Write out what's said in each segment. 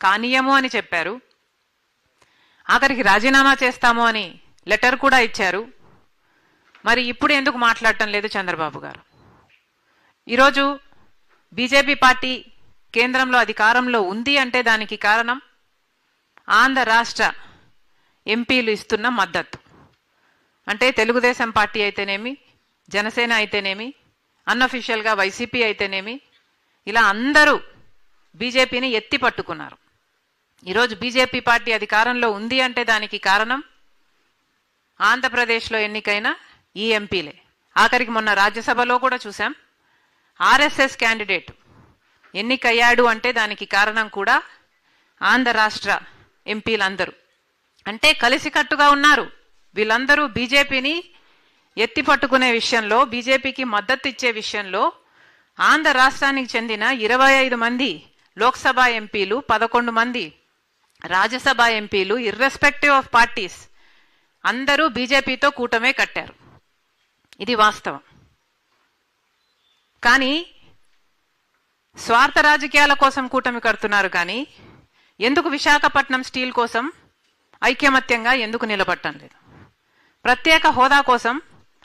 కానీయము అని చెప్పారు. ఆఖరికి రాజీనామా చేస్తాము అని లెటర్ కూడా ఇచ్చారు. మరి ఇప్పుడు ఎందుకు మాట్లాడటం లేదు చంద్రబాబు గారు? ఈరోజు బీజేపీ పార్టీ కేంద్రంలో అధికారంలో ఉంది అంటే దానికి కారణం ఆంధ్ర రాష్ట్ర ఎంపీలు ఇస్తున్న మద్దతు. అంటే తెలుగుదేశం పార్టీ అయితేనేమి, జనసేన అయితేనేమి, అన్అఫీషియల్గా వైసీపీ అయితేనేమి, ఇలా అందరూ బీజేపీని ఎత్తి పట్టుకున్నారు. ఈరోజు బీజేపీ పార్టీ అధికారంలో ఉంది అంటే దానికి కారణం ఆంధ్రప్రదేశ్లో ఎన్నికైన ఈ ఎంపీలే. ఆఖరికి మొన్న రాజ్యసభలో కూడా చూసాం, ఆర్ఎస్ఎస్ క్యాండిడేట్ ఎన్నికయ్యాడు అంటే దానికి కారణం కూడా ఆంధ్ర రాష్ట్ర ఎంపీలందరూ. అంటే కలిసికట్టుగా ఉన్నారు వీళ్ళందరూ. బీజేపీని ఎత్తి పట్టుకునే విషయంలో, బీజేపీకి మద్దతు ఇచ్చే విషయంలో ఆంధ్ర రాష్ట్రానికి చెందిన 25 మంది లోక్సభ ఎంపీలు, 11 మంది రాజ్యసభ ఎంపీలు, ఇర్రెస్పెక్టివ్ ఆఫ్ పార్టీస్ అందరూ బీజేపీతో కూటమే కట్టారు. ఇది వాస్తవం. కానీ స్వార్థ రాజకీయాల కోసం కూటమి కడుతున్నారు. కానీ ఎందుకు విశాఖపట్నం స్టీల్ కోసం ఐక్యమత్యంగా ఎందుకు నిలబడటం లేదు? ప్రత్యేక హోదా కోసం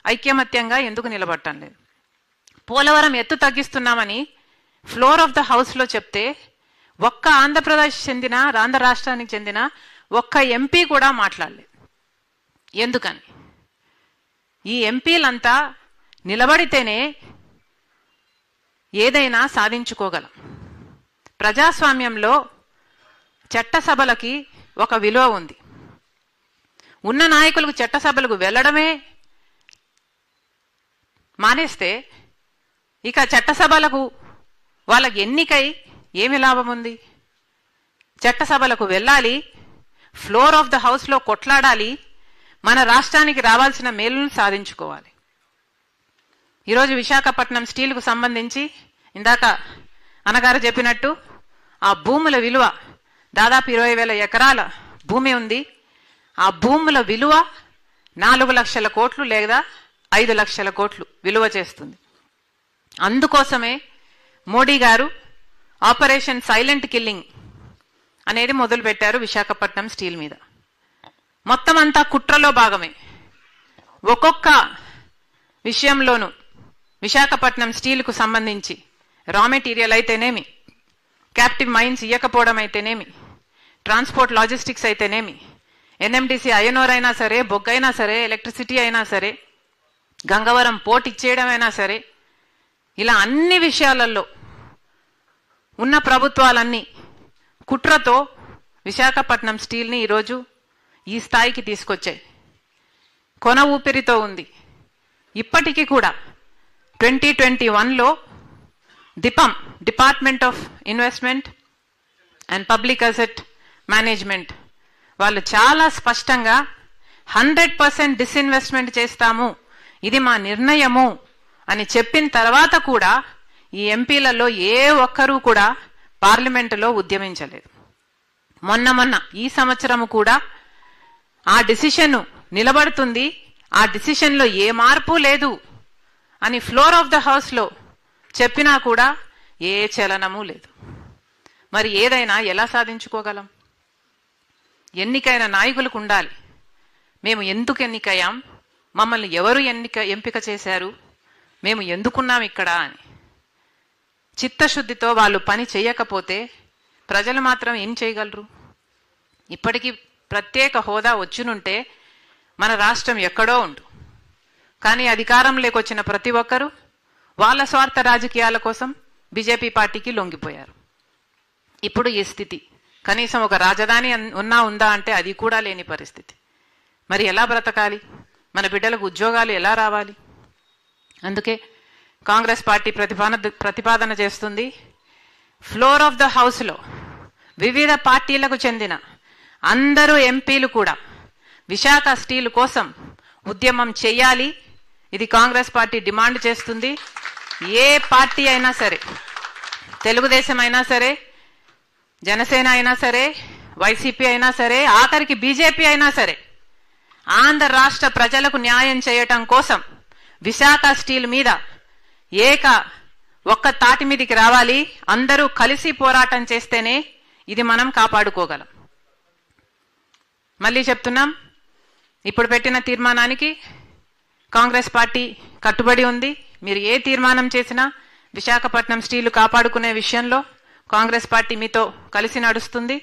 ఐక్యమత్యంగా ఎందుకు నిలబడటం లేదు? పోలవరం ఎత్తు తగ్గిస్తున్నామని ఫ్లోర్ ఆఫ్ ద హౌస్లో చెప్తే ఒక్క ఆంధ్రప్రదేశ్ చెందిన, ఆంధ్ర రాష్ట్రానికి చెందిన ఒక్క ఎంపీ కూడా మాట్లాడలేదు. ఎందుకని? ఈ ఎంపీలంతా నిలబడితేనే ఏదైనా సాధించుకోగలం. ప్రజాస్వామ్యంలో చట్టసభలకి ఒక విలువ ఉంది. ఉన్న నాయకులకు చట్టసభలకు వెళ్ళడమే మానేస్తే ఇక చట్టసభలకు వాళ్ళకి ఎన్నికై ఏమి లాభం ఉంది? చట్టసభలకు వెళ్ళాలి, ఫ్లోర్ ఆఫ్ ద హౌస్లో కొట్లాడాలి, మన రాష్ట్రానికి రావాల్సిన మేలును సాధించుకోవాలి. ఈరోజు విశాఖపట్నం స్టీల్కు సంబంధించి ఇందాక అన్నగారు చెప్పినట్టు ఆ భూముల విలువ దాదాపు 20,000 ఎకరాల భూమి ఉంది. ఆ భూముల విలువ 4 లక్షల కోట్లు లేదా 5 లక్షల కోట్లు విలువ చేస్తుంది. అందుకోసమే మోడీ గారు ఆపరేషన్ సైలెంట్ కిల్లింగ్ అనేది మొదలుపెట్టారు విశాఖపట్నం స్టీల్ మీద. మొత్తం అంతా కుట్రలో భాగమే. ఒక్కొక్క విషయంలోనూ విశాఖపట్నం స్టీల్కు సంబంధించి రా మెటీరియల్ అయితేనేమి, క్యాప్టివ్ మైన్స్ ఇవ్వకపోవడం అయితేనేమి, ట్రాన్స్పోర్ట్ లాజిస్టిక్స్ అయితేనేమి, ఎన్ఎండిసి ఐఎన్ఓర్ అయినా సరే, బొగ్గైనా సరే, ఎలక్ట్రిసిటీ అయినా సరే, గంగవరం పోర్ట్ ఇచ్చేయడం అయినా సరే, ఇలా అన్ని విషయాలలో ఉన్న ప్రభుత్వాలన్నీ కుట్రతో విశాఖపట్నం స్టీల్ని ఈరోజు ఈ స్థాయికి తీసుకొచ్చాయి. కొన ఊపిరితో ఉంది. ఇప్పటికీ కూడా 2021లో DIPAM, department of investment and public asset management వాళ్ళు చాలా స్పష్టంగా 100% డిస్ఇన్వెస్ట్మెంట్ చేస్తాము, ఇది మా నిర్ణయము అని చెప్పిన తర్వాత కూడా ఈ ఎంపీలలో ఏ ఒక్కరూ కూడా పార్లమెంటులో ఉద్యమించలేదు. మొన్న ఈ సంవత్సరము కూడా ఆ డిసిషన్ నిలబడుతుంది, ఆ డిసిషన్లో ఏ మార్పు లేదు అని ఫ్లోర్ ఆఫ్ ద హౌస్లో చెప్పినా కూడా ఏ చలనము లేదు. మరి ఏదైనా ఎలా సాధించుకోగలం? ఎన్నికైన నాయకులకు ఉండాలి. మేము ఎందుకు ఎన్నికయ్యాం, మమ్మల్ని ఎవరు ఎంపిక చేశారు, మేము ఎందుకున్నాం ఇక్కడ అని చిత్తశుద్ధితో వాళ్ళు పని చేయకపోతే ప్రజలు మాత్రం ఏం చేయగలరు? ఇప్పటికీ ప్రత్యేక హోదా వచ్చునుంటే మన రాష్ట్రం ఎక్కడో ఉండు. కానీ అధికారంలోకి వచ్చిన ప్రతి ఒక్కరూ వాళ్ళ స్వార్థ రాజకీయాల కోసం బీజేపీ పార్టీకి లొంగిపోయారు. ఇప్పుడు ఈ స్థితి. కనీసం ఒక రాజధాని ఉందా అంటే అది కూడా లేని పరిస్థితి. మరి ఎలా బ్రతకాలి? మన బిడ్డలకు ఉద్యోగాలు ఎలా రావాలి? అందుకే కాంగ్రెస్ పార్టీ ప్రతిపాదన చేస్తుంది, ఫ్లోర్ ఆఫ్ ద హౌస్లో వివిధ పార్టీలకు చెందిన అందరూ ఎంపీలు కూడా విశాఖ స్టీల్ కోసం ఉద్యమం చేయాలి. ఇది కాంగ్రెస్ పార్టీ డిమాండ్ చేస్తుంది. ఏ పార్టీ అయినా సరే, తెలుగుదేశం అయినా సరే, జనసేన అయినా సరే, వైసీపీ అయినా సరే, ఆఖరికి బీజేపీ అయినా సరే, ఆంధ్ర రాష్ట్ర ప్రజలకు న్యాయం చేయటం కోసం విశాఖ స్టీల్ మీద ఒక్క తాటి మీదికి రావాలి. అందరూ కలిసి పోరాటం చేస్తేనే ఇది మనం కాపాడుకోగలం. మళ్ళీ చెప్తున్నాం, ఇప్పుడు పెట్టిన తీర్మానానికి కాంగ్రెస్ పార్టీ కట్టుబడి ఉంది. మీరు ఏ తీర్మానం చేసినా విశాఖపట్నం స్టీలు కాపాడుకునే విషయంలో కాంగ్రెస్ పార్టీ మీతో కలిసి నడుస్తుంది.